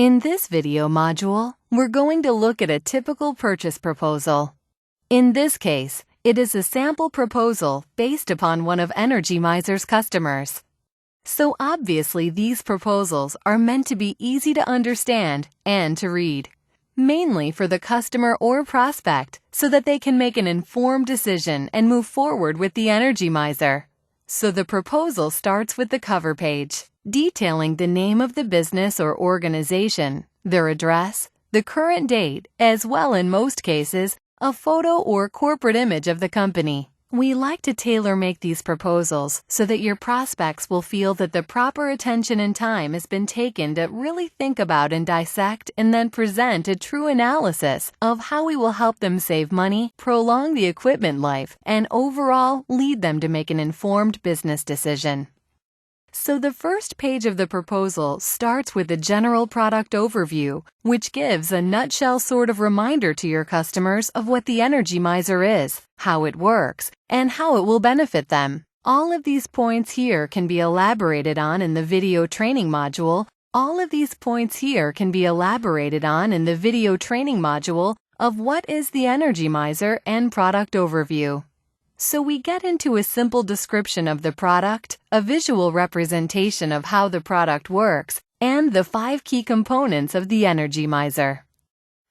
In this video module, we're going to look at a typical purchase proposal. In this case, it is a sample proposal based upon one of EnergyMizer's customers. So obviously these proposals are meant to be easy to understand and to read, mainly for the customer or prospect so that they can make an informed decision and move forward with the EnergyMizer. So the proposal starts with the cover page, detailing the name of the business or organization, their address, the current date, as well in most cases, a photo or corporate image of the company. We like to tailor-make these proposals so that your prospects will feel that the proper attention and time has been taken to really think about and dissect and then present a true analysis of how we will help them save money, prolong the equipment life, and overall lead them to make an informed business decision. So the first page of the proposal starts with a general product overview, which gives a nutshell sort of reminder to your customers of what the EnergyMizer is, how it works, and how it will benefit them. All of these points here can be elaborated on in the video training module. Of what is the EnergyMizer and product overview. So we get into a simple description of the product, a visual representation of how the product works, and the 5 key components of the EnergyMizer.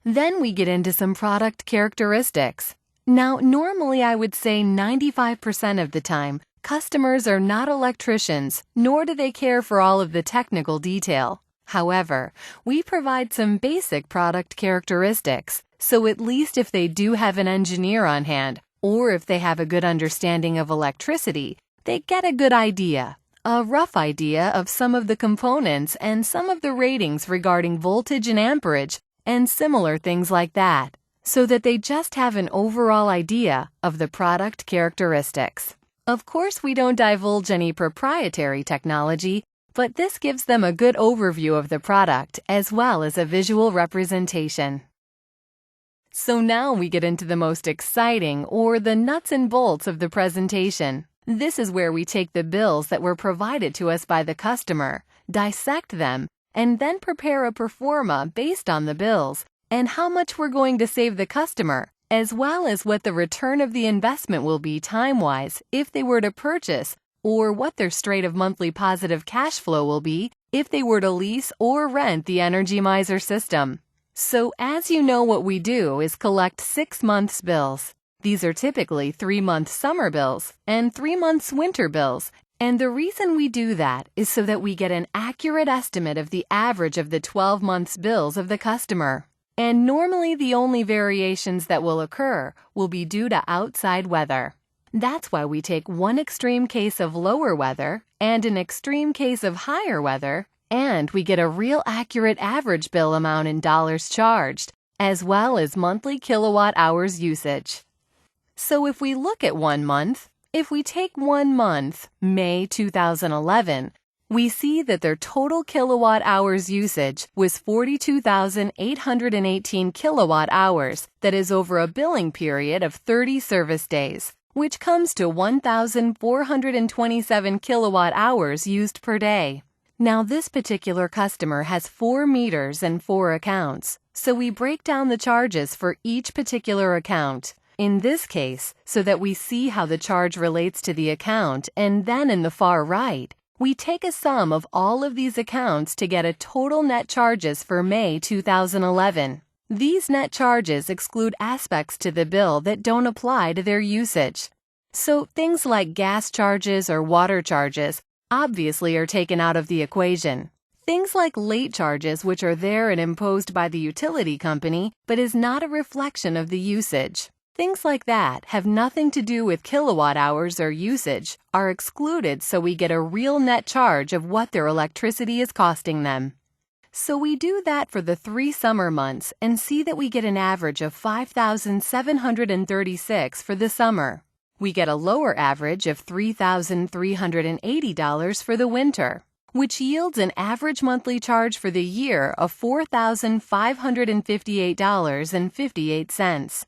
Then we get into some product characteristics. Now, normally I would say 95% of the time, customers are not electricians, nor do they care for all of the technical detail. However, we provide some basic product characteristics, so at least if they do have an engineer on hand, or if they have a good understanding of electricity, they get a good idea, a rough idea of some of the components and some of the ratings regarding voltage and amperage and similar things like that, so that they just have an overall idea of the product characteristics. Of course, we don't divulge any proprietary technology, but this gives them a good overview of the product as well as a visual representation. So now we get into the most exciting, or the nuts and bolts of the presentation. This is where we take the bills that were provided to us by the customer, dissect them, and then prepare a pro forma based on the bills and how much we're going to save the customer, as well as what the return of the investment will be time-wise if they were to purchase, or what their straight of monthly positive cash flow will be if they were to lease or rent the EnergyMizer system. So as you know, what we do is collect 6 months bills. These are typically 3-month summer bills and 3 months winter bills. And the reason we do that is so that we get an accurate estimate of the average of the 12 months bills of the customer. And normally the only variations that will occur will be due to outside weather. That's why we take one extreme case of lower weather and an extreme case of higher weather, and we get a real accurate average bill amount in dollars charged, as well as monthly kilowatt hours usage. So if we look at 1 month, if we take 1 month, May 2011, we see that their total kilowatt hours usage was 42,818 kilowatt hours. That is over a billing period of 30 service days, which comes to 1,427 kilowatt hours used per day. Now this particular customer has 4 meters and 4 accounts, so we break down the charges for each particular account. In this case, so that we see how the charge relates to the account, and then in the far right, we take a sum of all of these accounts to get a total net charges for May 2011. These net charges exclude aspects to the bill that don't apply to their usage. So things like gas charges or water charges obviously are taken out of the equation. Things like late charges, which are there and imposed by the utility company, but is not a reflection of the usage. Things like that have nothing to do with kilowatt hours or usage, are excluded, so we get a real net charge of what their electricity is costing them. So we do that for the 3 summer months and see that we get an average of $5,736 for the summer. We get a lower average of $3,380 for the winter, which yields an average monthly charge for the year of $4,558.58.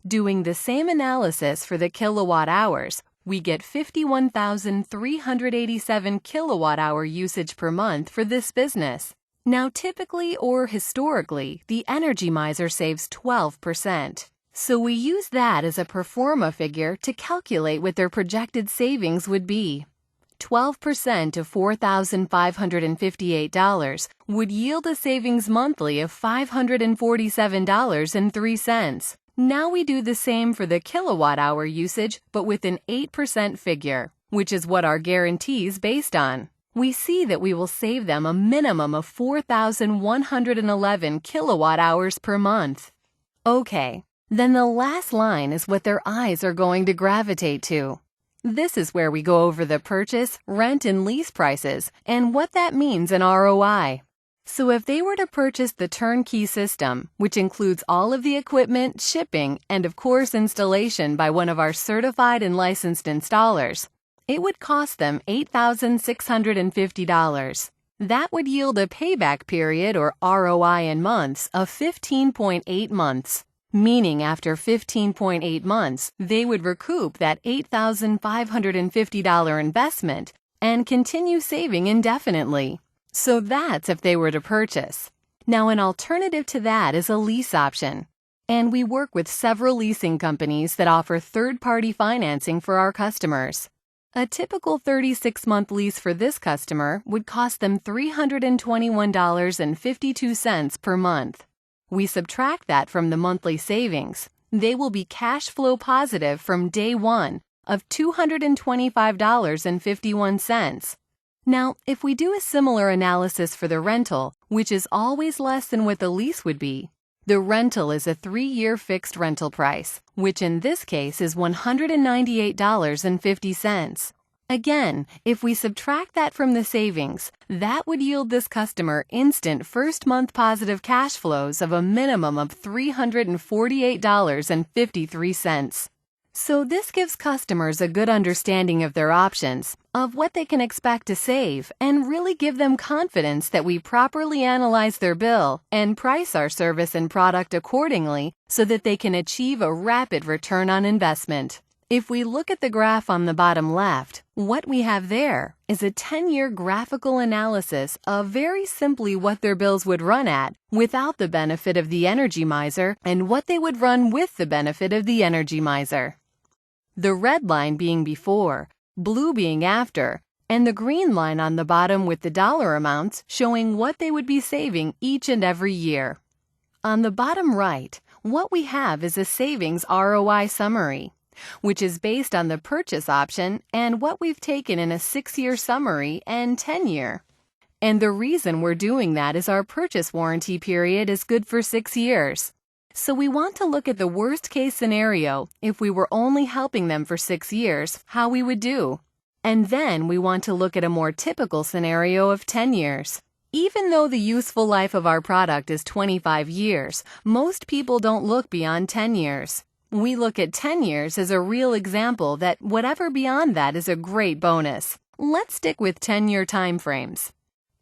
Doing the same analysis for the kilowatt hours, we get 51,387 kilowatt hour usage per month for this business. Now, typically or historically, the EnergyMizer saves 12%. So we use that as a pro forma figure to calculate what their projected savings would be. 12% of $4,558 would yield a savings monthly of $547.03. Now we do the same for the kilowatt-hour usage, but with an 8% figure, which is what our guarantee is based on. We see that we will save them a minimum of 4,111 kilowatt-hours per month. Okay, then the last line is what their eyes are going to gravitate to. This is where we go over the purchase, rent, and lease prices and what that means in ROI. So if they were to purchase the turnkey system, which includes all of the equipment, shipping, and of course installation by one of our certified and licensed installers, it would cost them $8,650. That would yield a payback period or ROI in months of 15.8 months. Meaning after 15.8 months, they would recoup that $8,550 investment and continue saving indefinitely. So that's if they were to purchase. Now, an alternative to that is a lease option. And we work with several leasing companies that offer third-party financing for our customers. A typical 36-month lease for this customer would cost them $321.52 per month. We subtract that from the monthly savings. They will be cash flow positive from day one of $225.51. Now, if we do a similar analysis for the rental, which is always less than what the lease would be, the rental is a 3-year fixed rental price, which in this case is $198.50. Again, if we subtract that from the savings, that would yield this customer instant first-month positive cash flows of a minimum of $348.53. So this gives customers a good understanding of their options, of what they can expect to save, and really give them confidence that we properly analyze their bill and price our service and product accordingly so that they can achieve a rapid return on investment. If we look at the graph on the bottom left, what we have there is a 10-year graphical analysis of very simply what their bills would run at without the benefit of the EnergyMizer and what they would run with the benefit of the EnergyMizer. The red line being before, blue being after, and the green line on the bottom with the dollar amounts showing what they would be saving each and every year. On the bottom right, what we have is a savings ROI summary, which is based on the purchase option and what we've taken in a 6-year summary and 10-year. And the reason we're doing that is our purchase warranty period is good for 6 years. So we want to look at the worst-case scenario if we were only helping them for 6 years, how we would do. And then we want to look at a more typical scenario of 10 years. Even though the useful life of our product is 25 years, most people don't look beyond 10 years. We look at 10 years as a real example that whatever beyond that is a great bonus. Let's stick with 10-year time frames.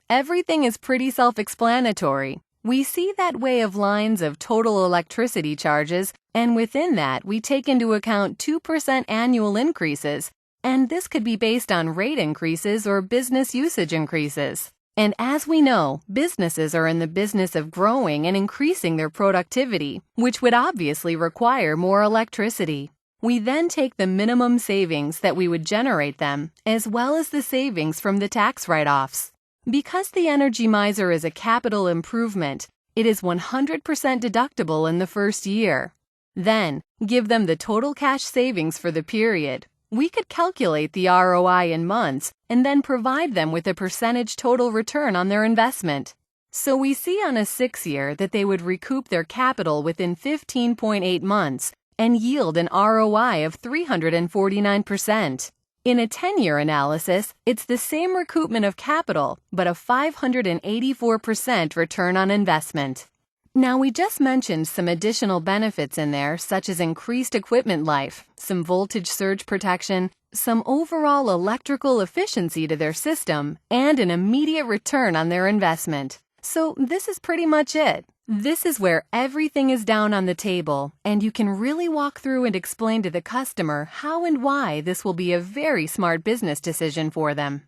Everything is pretty self-explanatory. We see that way of lines of total electricity charges, and within that we take into account 2% annual increases, and this could be based on rate increases or business usage increases. And as we know, businesses are in the business of growing and increasing their productivity, which would obviously require more electricity. We then take the minimum savings that we would generate them, as well as the savings from the tax write-offs. Because the EnergyMizer is a capital improvement, it is 100% deductible in the first year. Then, give them the total cash savings for the period. We could calculate the ROI in months and then provide them with a percentage total return on their investment. So we see on a 6-year that they would recoup their capital within 15.8 months and yield an ROI of 349%. In a 10-year analysis, it's the same recoupment of capital, but a 584% return on investment. Now, we just mentioned some additional benefits in there, such as increased equipment life, some voltage surge protection, some overall electrical efficiency to their system, and an immediate return on their investment. So this is pretty much it. This is where everything is down on the table, and you can really walk through and explain to the customer how and why this will be a very smart business decision for them.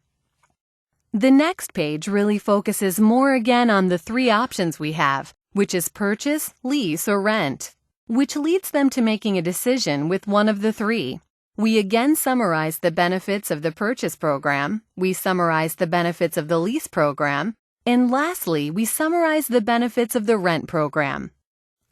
The next page really focuses more again on the three options we have, which is purchase, lease, or rent, which leads them to making a decision with one of the three. We again summarize the benefits of the purchase program, we summarize the benefits of the lease program, and lastly, we summarize the benefits of the rent program.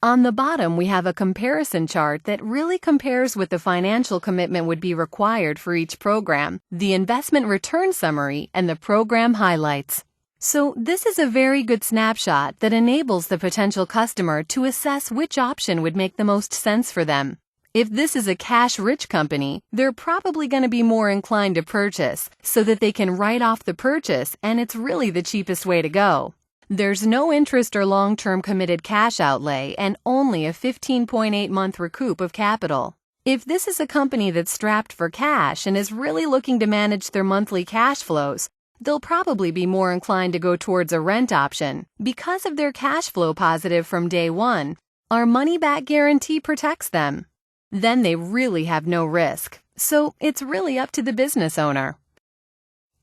On the bottom, we have a comparison chart that really compares what the financial commitment would be required for each program, the investment return summary, and the program highlights. So this is a very good snapshot that enables the potential customer to assess which option would make the most sense for them. If this is a cash-rich company, they're probably going to be more inclined to purchase so that they can write off the purchase, and it's really the cheapest way to go. There's no interest or long-term committed cash outlay and only a 15.8-month recoup of capital. If this is a company that's strapped for cash and is really looking to manage their monthly cash flows, they'll probably be more inclined to go towards a rent option. Because of their cash flow positive from day one, our money-back guarantee protects them. Then they really have no risk, so it's really up to the business owner.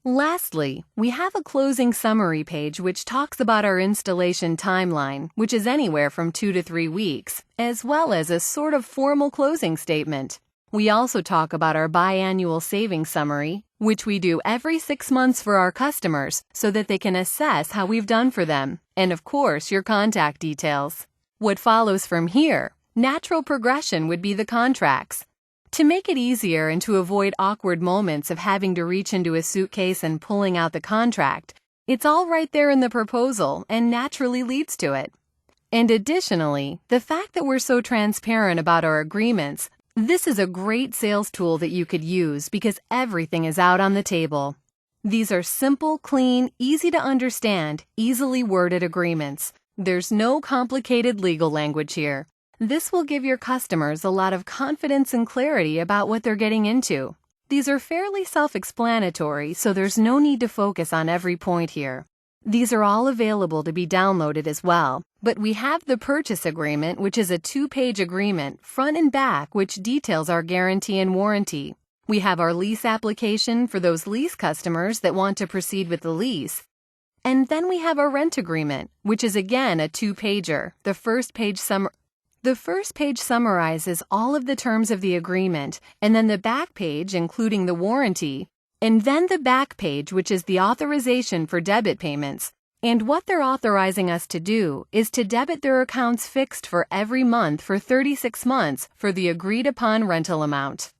Lastly, we have a closing summary page which talks about our installation timeline, which is anywhere from 2 to 3 weeks, as well as a sort of formal closing statement. We also talk about our biannual savings summary, which we do every 6 months for our customers so that they can assess how we've done for them, and of course your contact details. What follows from here? Natural progression would be the contracts. To make it easier and to avoid awkward moments of having to reach into a suitcase and pulling out the contract, it's all right there in the proposal and naturally leads to it. And additionally, the fact that we're so transparent about our agreements, this is a great sales tool that you could use because everything is out on the table. These are simple, clean, easy to understand, easily worded agreements. There's no complicated legal language here. This will give your customers a lot of confidence and clarity about what they're getting into. These are fairly self-explanatory, so there's no need to focus on every point here. These are all available to be downloaded as well, but we have the purchase agreement, which is a 2-page agreement, front and back, which details our guarantee and warranty. We have our lease application for those lease customers that want to proceed with the lease. And then we have our rent agreement, which is again a 2-pager. The first page summarizes all of the terms of the agreement, and then the back page, including the warranty, and then the back page, which is the authorization for debit payments. And what they're authorizing us to do is to debit their accounts fixed for every month for 36 months for the agreed-upon rental amount.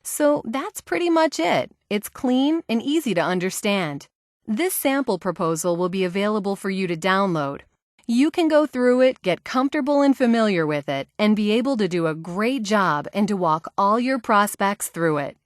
So that's pretty much it. It's clean and easy to understand. This sample proposal will be available for you to download. You can go through it, get comfortable and familiar with it, and be able to do a great job and to walk all your prospects through it.